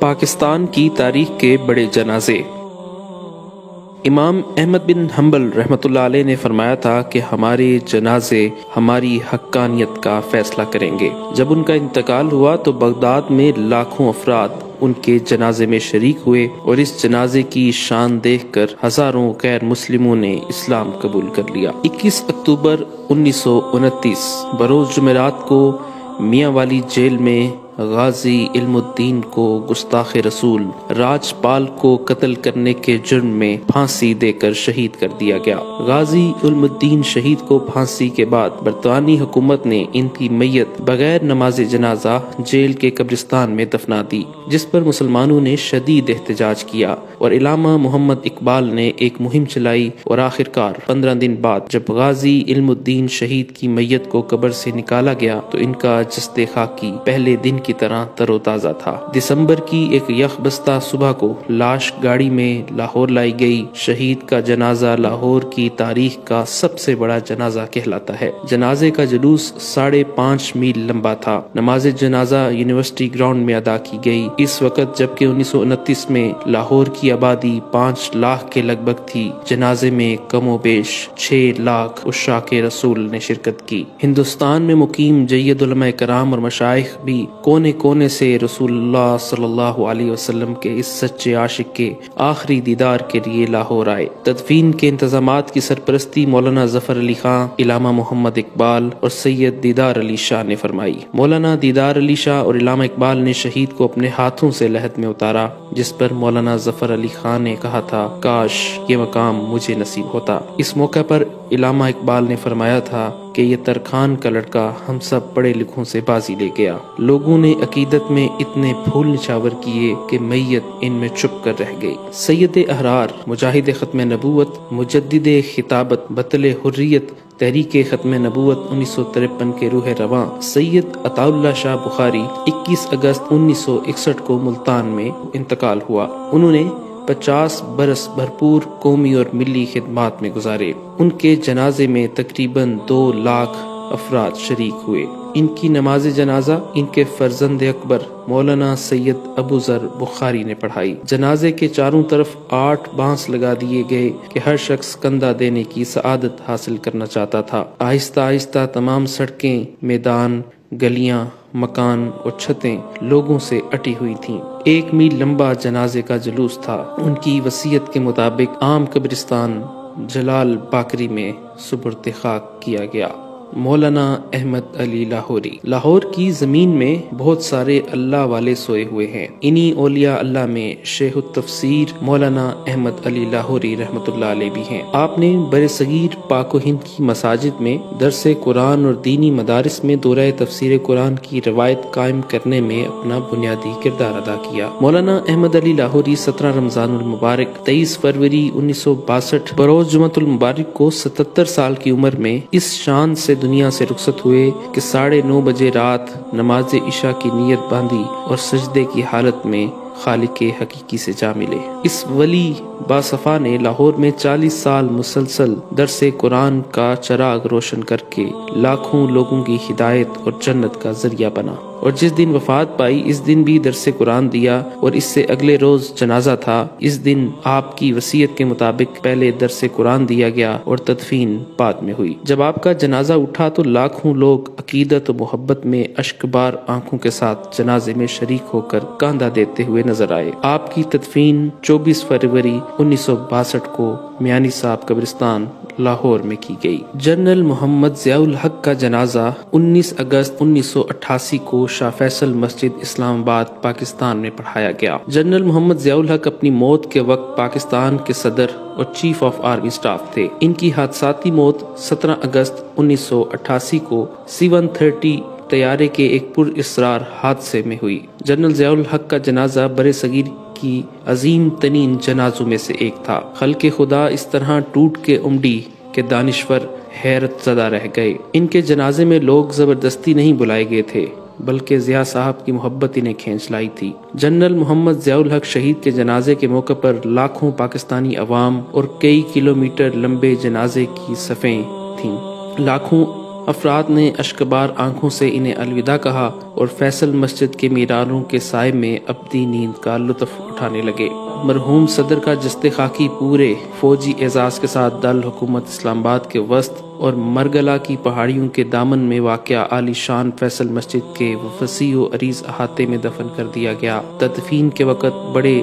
پاکستان کی تاریخ کے بڑے جنازے۔ امام احمد بن حنبل رحمۃ اللہ علیہ نے فرمایا تھا کہ ہمارے جنازے ہماری حقانیت کا فیصلہ کریں گے۔ جب ان کا انتقال ہوا تو بغداد میں لاکھوں افراد ان کے جنازے میں شریک ہوئے اور اس جنازے کی شان دیکھ کر ہزاروں غیر مسلموں نے اسلام قبول کر لیا۔ 21 اکتوبر 1929 بروز جمعرات کو میاں والی جیل میں غازی علم الدین کو گستاخ رسول راج پال کو قتل کرنے کے جرم میں پھانسی دے کر شہید کر دیا گیا۔ غازی علم الدین شہید کو پھانسی کے بعد برطانوی حکومت نے ان کی میت بغیر نماز جنازہ جیل کے قبرستان میں دفنا دی، جس پر مسلمانوں نے شدید احتجاج کیا اور علامہ محمد اقبال نے ایک مہم چلائی اور آخرکار 15 دن بعد جب غازی علم الدین شہید کی میت کو قبر سے نکالا گیا تو ان کا جسد خاکی پہلے دن کی طرح تر و تازہ تھا۔ دسمبر کی ایک یخ بستہ صبح کو لاش گاڑی میں لاہور لائی گئی۔ شہید کا جنازہ لاہور کی تاریخ کا سب سے بڑا جنازہ کہلاتا ہے۔ جنازے کا جلوس 5.5 میل لمبا تھا۔ نماز جنازہ یونیورسٹی گراؤنڈ میں ادا کی گئی۔ اس وقت جبکہ 1929 میں لاہور کی آبادی 5 لاکھ کے لگ بھگ تھی، جنازے میں کم و بیش 6 لاکھ عشاق رسول نے شرکت کی۔ ہندوستان میں مقیم جید علماء کرام اور مشائخ بھی کونے کونے سے رسول اللہ صلی اللہ علیہ وسلم کے اس سچے عاشق کے آخری دیدار کے لیے لاہور آئے۔ تدفین کے انتظامات کی سرپرستی مولانا ظفر علی خان، علامہ محمد اقبال اور سید دیدار علی شاہ نے فرمائی۔ مولانا دیدار علی شاہ اور علامہ اقبال نے شہید کو اپنے ہاتھوں سے لحد میں اتارا، جس پر مولانا ظفر علی خان نے کہا تھا، کاش یہ مقام مجھے نصیب ہوتا۔ اس موقع پر علامہ اقبال نے فرمایا تھا کہ یہ ترخان کا لڑکا ہم سب پڑھے لکھوں سے بازی لے گیا۔ لوگوں نے عقیدت میں اتنے پھول نچھاور کیے کہ میت ان میں چھپ کر رہ گئی۔ سید احرار، مجاہد ختم نبوت، مجدد خطابت، بطل حریت، تحریک ختم نبوت 1953 کے روح رواں سید عطا اللہ شاہ بخاری 21 اگست 1961 کو ملتان میں انتقال ہوا۔ انہوں نے 50 برس بھرپور قومی اور ملی خدمات میں گزارے۔ ان کے جنازے میں تقریباً 2 لاکھ افراد شریک ہوئے۔ ان کی نماز جنازہ ان کے فرزند اکبر مولانا سید ابو ذر بخاری نے پڑھائی۔ جنازے کے چاروں طرف 8 بانس لگا دیے گئے کہ ہر شخص کندھا دینے کی سعادت حاصل کرنا چاہتا تھا۔ آہستہ آہستہ تمام سڑکیں، میدان، گلیاں، مکان اور چھتیں لوگوں سے اٹی ہوئی تھیں۔ 1 میل لمبا جنازے کا جلوس تھا۔ ان کی وصیت کے مطابق عام قبرستان جلال باقری میں سپرد خاک کیا گیا۔ مولانا احمد علی لاہوری۔ لاہور کی زمین میں بہت سارے اللہ والے سوئے ہوئے ہیں۔ انہی اولیاء اللہ میں شیخ التفسیر مولانا احمد علی لاہوری رحمۃ اللہ علیہ بھی ہیں۔ آپ نے برصغیر پاک و ہند کی مساجد میں درس قرآن اور دینی مدارس میں دورہ تفسیر قرآن کی روایت قائم کرنے میں اپنا بنیادی کردار ادا کیا۔ مولانا احمد علی لاہوری 17 رمضان المبارک 23 فروری 1962 بروز جمعۃ المبارک کو 77 سال کی عمر میں اس شان سے دنیا سے رخصت ہوئے کہ 9:30 بجے رات نماز عشاء کی نیت باندھی اور سجدے کی حالت میں خالق حقیقی سے جا ملے۔ اس ولی باصفا نے لاہور میں 40 سال مسلسل درس قرآن کا چراغ روشن کر کے لاکھوں لوگوں کی ہدایت اور جنت کا ذریعہ بنا، اور جس دن وفات پائی اس دن بھی درس قرآن دیا اور اس سے اگلے روز جنازہ تھا۔ اس دن آپ کی وصیت کے مطابق پہلے درس قرآن دیا گیا اور تدفین بعد میں ہوئی۔ جب آپ کا جنازہ اٹھا تو لاکھوں لوگ عقیدت و محبت میں اشکبار آنکھوں کے ساتھ جنازے میں شریک ہو کر کاندھا دیتے ہوئے نظر آئے۔ آپ کی تدفین 24 فروری 1962 کو میانی صاحب قبرستان لاہور میں کی گئی۔ جنرل محمد ضیاء الحق کا جنازہ 19 اگست 1988 کو شاہ فیصل مسجد اسلام آباد پاکستان میں پڑھایا گیا۔ جنرل محمد ضیاء الحق اپنی موت کے وقت پاکستان کے صدر اور چیف آف آرمی سٹاف تھے۔ ان کی حادثاتی موت 17 اگست 1988 کو C-130 طیارے کے ایک پر اسرار حادثے میں ہوئی۔ جنرل ضیاء الحق کا جنازہ برصغیر کی عظیم ترین جنازوں میں سے ایک تھا۔ خلق خدا اس طرح ٹوٹ کے امڈی کہ دانشور حیرت زدہ رہ گئے۔ ان کے جنازے میں لوگ زبردستی نہیں بلائے گئے تھے، بلکہ ضیاء صاحب کی محبت انہیں کھینچ لائی تھی۔ جنرل محمد ضیاء الحق شہید کے جنازے کے موقع پر لاکھوں پاکستانی عوام اور کئی کلومیٹر لمبے جنازے کی صفیں تھیں۔ لاکھوں افراد نے اشکبار آنکھوں سے انہیں الوداع کہا اور فیصل مسجد کے میناروں کے سائے میں اپنی نیند کا لطف اٹھانے لگے۔ مرحوم صدر کا جسد خاکی پورے فوجی اعزاز کے ساتھ دارالحکومت اسلام آباد کے وسط اور مرگلا کی پہاڑیوں کے دامن میں واقع عالی شان فیصل مسجد کے وسیع و عریض احاطے میں دفن کر دیا گیا۔ تدفین کے وقت بڑے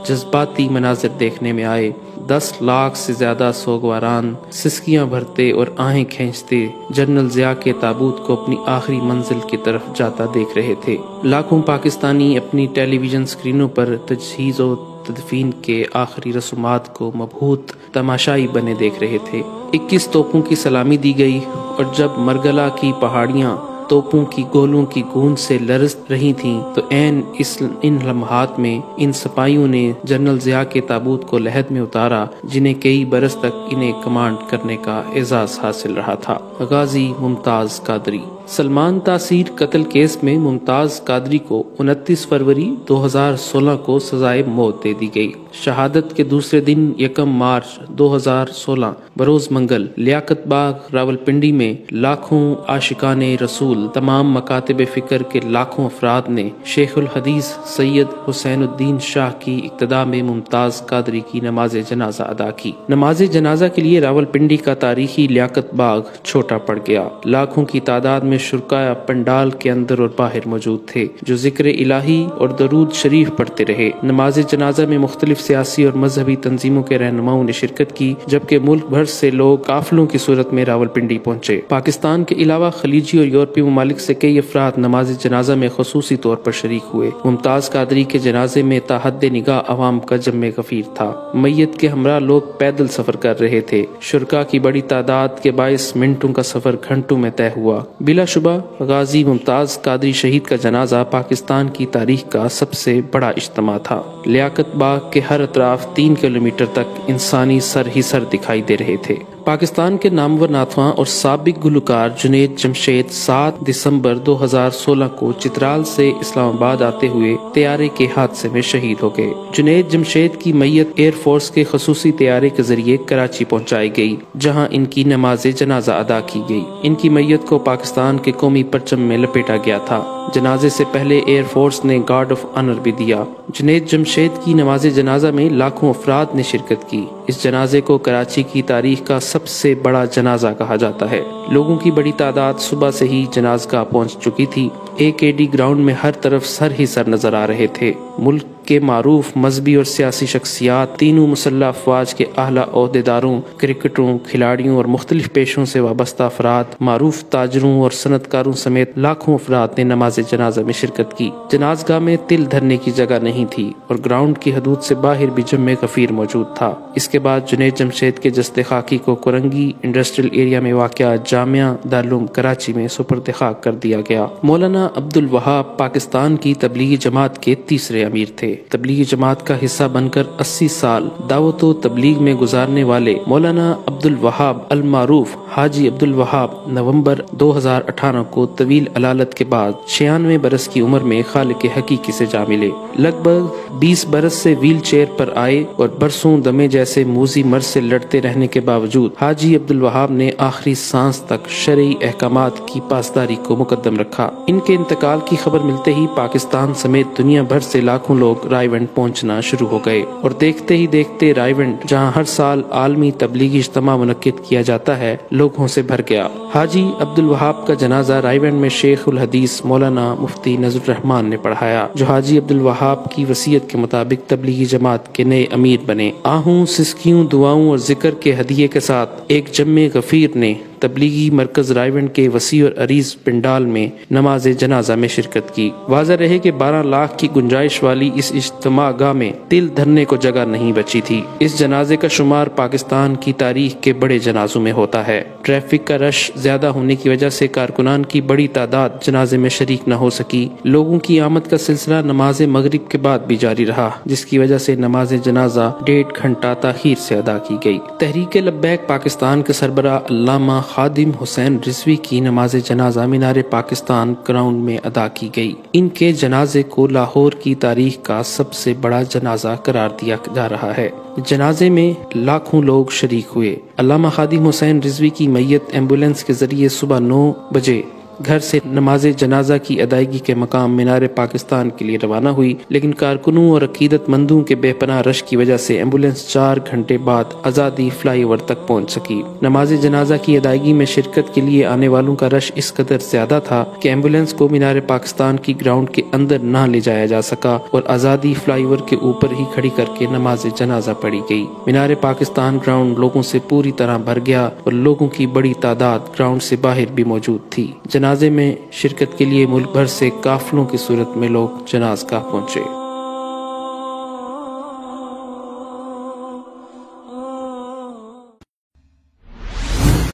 جذباتی مناظر دیکھنے میں آئے۔ 10 لاکھ سے زیادہ سوگواران سسکیاں بھرتے اور آہیں کھینچتے جنرل ضیاء کے تابوت کو اپنی آخری منزل کی طرف جاتا دیکھ رہے تھے۔ لاکھوں پاکستانی اپنی ٹیلی ویژن سکرینوں پر تجہیز و تدفین کے آخری رسومات کو مبہوت تماشائی بنے دیکھ رہے تھے۔ 21 توپوں کی سلامی دی گئی اور جب مرگلا کی پہاڑیاں توپوں کی گولوں کی گونج سے لرز رہی تھیں تو ان لمحات میں ان سپاہیوں نے جنرل ضیاء کے تابوت کو لحد میں اتارا جنہیں کئی برس تک انہیں کمانڈ کرنے کا اعزاز حاصل رہا تھا۔ غازی ممتاز قادری۔ سلمان تاثیر قتل کیس میں ممتاز قادری کو 29 فروری 2016 کو سزائے موت دے دی گئی۔ شہادت کے دوسرے دن 1 مارچ 2016 بروز منگل لیاقت باغ راولپنڈی میں لاکھوں عاشقان رسول تمام مکاتب فکر کے لاکھوں افراد نے شیخ الحدیث سید حسین الدین شاہ کی اقتداء میں ممتاز قادری کی نماز جنازہ ادا کی۔ نماز جنازہ کے لیے راولپنڈی کا تاریخی لیاقت باغ چھوٹا پڑ گیا۔ لاکھوں کی تعداد میں شرکاء پنڈال کے اندر اور باہر موجود تھے جو ذکر الہی اور درود شریف پڑھتے رہے۔ نماز جنازہ میں مختلف سیاسی اور مذہبی تنظیموں کے رہنماؤں نے شرکت کی جبکہ ملک بھر سے لوگ قافلوں کی صورت میں راولپنڈی پہنچے۔ پاکستان کے علاوہ خلیجی اور یورپی ممالک سے کئی افراد نماز جنازہ میں خصوصی طور پر شریک ہوئے۔ ممتاز قادری کے جنازے میں تا حد نگاہ عوام کا جم غفیر تھا۔ میت کے ہمراہ لوگ پیدل سفر کر رہے تھے۔ شرکاء کی بڑی تعداد کے باعث منٹوں کا سفر گھنٹوں میں طے ہوا۔ بلا شبہ غازی ممتاز قادری شہید کا جنازہ پاکستان کی تاریخ کا سب سے بڑا اجتماع تھا۔ لیاقت باغ کے ہر اطراف 3 کلومیٹر تک انسانی سر ہی سر دکھائی دے رہے تھے۔ پاکستان کے نامور نعتخواں اور سابق گلوکار جنید جمشید 7 دسمبر 2016 کو چترال سے اسلام آباد آتے ہوئے طیارے کے حادثے میں شہید ہو گئے۔ جنید جمشید کی میت ایئر فورس کے خصوصی طیارے کے ذریعے کراچی پہنچائی گئی جہاں ان کی نماز جنازہ ادا کی گئی۔ ان کی میت کو پاکستان کے قومی پرچم میں لپیٹا گیا تھا۔ جنازے سے پہلے ایئر فورس نے گارڈ آف آنر بھی دیا۔ جنید جمشید کی نماز جنازہ میں لاکھوں افراد نے شرکت کی۔ اس جنازے کو کراچی کی تاریخ کا سب سے بڑا جنازہ کہا جاتا ہے۔ لوگوں کی بڑی تعداد صبح سے ہی جنازگاہ پہنچ چکی تھی۔ AKD گراؤنڈ میں ہر طرف سر ہی سر نظر آ رہے تھے۔ ملک کے معروف مذہبی اور سیاسی شخصیات، تینوں مسلح افواج کے اعلیٰ عہدیداروں، کرکٹروں، کھلاڑیوں اور مختلف پیشوں سے وابستہ افراد، معروف تاجروں اور صنعت کاروں سمیت لاکھوں افراد نے نماز جنازہ میں شرکت کی۔ جنازگاہ میں تل دھرنے کی جگہ نہیں تھی اور گراؤنڈ کی حدود سے باہر بھی جمع غفیر موجود تھا۔ اس کے بعد جنید جمشید کے جسد خاکی کو کرنگی انڈسٹریل ایریا میں واقع جامعہ دارالعلوم کراچی میں سپرد خاک کر دیا گیا۔ مولانا عبد الوہاب پاکستان کی تبلیغی جماعت کے تیسرے امیر تھے۔ تبلیغی جماعت کا حصہ بن کر 80 سال دعوت و تبلیغ میں گزارنے والے مولانا عبد الوہاب المعروف حاجی عبد الوہاب نومبر 2018 کو طویل علالت کے بعد 96 برس کی عمر میں خالق حقیقی سے جا ملے۔ لگ بھگ 20 برس سے ویل چیئر پر آئے اور برسوں دمے جیسے موذی مرض سے لڑتے رہنے کے باوجود حاجی عبد الوہاب نے آخری سانس تک شرعی احکامات کی پاسداری کو مقدم رکھا۔ ان کے انتقال کی خبر ملتے ہی پاکستان سمیت دنیا بھر سے لاکھوں لوگ رائیونڈ پہنچنا شروع ہو گئے اور دیکھتے ہی دیکھتے رائیونڈ جہاں ہر سال عالمی تبلیغی اجتماع منعقد کیا جاتا ہے لوگوں سے بھر گیا۔ حاجی عبد الوہاب کا جنازہ رائیونڈ میں شیخ الحدیث مولانا مفتی نذر الرحمان نے پڑھایا جو حاجی عبد الوہاب کی وصیت کے مطابق تبلیغی جماعت کے نئے امیر بنے۔ آہوں، سسکیوں، دعاؤں اور ذکر کے ہدیے کے ساتھ ایک جمع غفیر نے تبلیغی مرکز رائیونڈ کے وسیع اور عریض پنڈال میں نماز جنازہ میں شرکت کی۔ واضح رہے کہ 12 لاکھ کی گنجائش والی اس اجتماع گاہ میں تل دھرنے کو جگہ نہیں بچی تھی۔ اس جنازے کا شمار پاکستان کی تاریخ کے بڑے جنازوں میں ہوتا ہے۔ ٹریفک کا رش زیادہ ہونے کی وجہ سے کارکنان کی بڑی تعداد جنازے میں شریک نہ ہو سکی۔ لوگوں کی آمد کا سلسلہ نماز مغرب کے بعد بھی جاری رہا جس کی وجہ سے نماز جنازہ 1.5 گھنٹہ تاخیر سے ادا کی گئی۔ تحریک لبیک پاکستان کے سربراہ علامہ خادم حسین رضوی کی نماز جنازہ مینار پاکستان گراؤنڈ میں ادا کی گئی۔ ان کے جنازے کو لاہور کی تاریخ کا سب سے بڑا جنازہ قرار دیا جا رہا ہے۔ جنازے میں لاکھوں لوگ شریک ہوئے۔ علامہ خادم حسین رضوی کی میت ایمبولینس کے ذریعے صبح 9 بجے گھر سے نماز جنازہ کی ادائیگی کے مقام مینار پاکستان کے لیے روانہ ہوئی، لیکن کارکنوں اور عقیدت مندوں کے بے پناہ رش کی وجہ سے ایمبولینس 4 گھنٹے بعد آزادی فلائی اوور تک پہنچ سکی۔ نماز جنازہ کی ادائیگی میں شرکت کے لیے آنے والوں کا رش اس قدر زیادہ تھا کہ ایمبولینس کو مینار پاکستان کی گراؤنڈ کے اندر نہ لے جایا جا سکا اور آزادی فلائی اوور کے اوپر ہی کھڑی کر کے نماز جنازہ پڑھی گئی۔ مینار پاکستان گراؤنڈ لوگوں سے پوری طرح بھر گیا اور لوگوں کی بڑی تعداد گراؤنڈ سے باہر بھی موجود تھی۔ جنازے میں شرکت کے لیے ملک بھر سے قافلوں کی صورت میں لوگ جنازگاہ پہنچے۔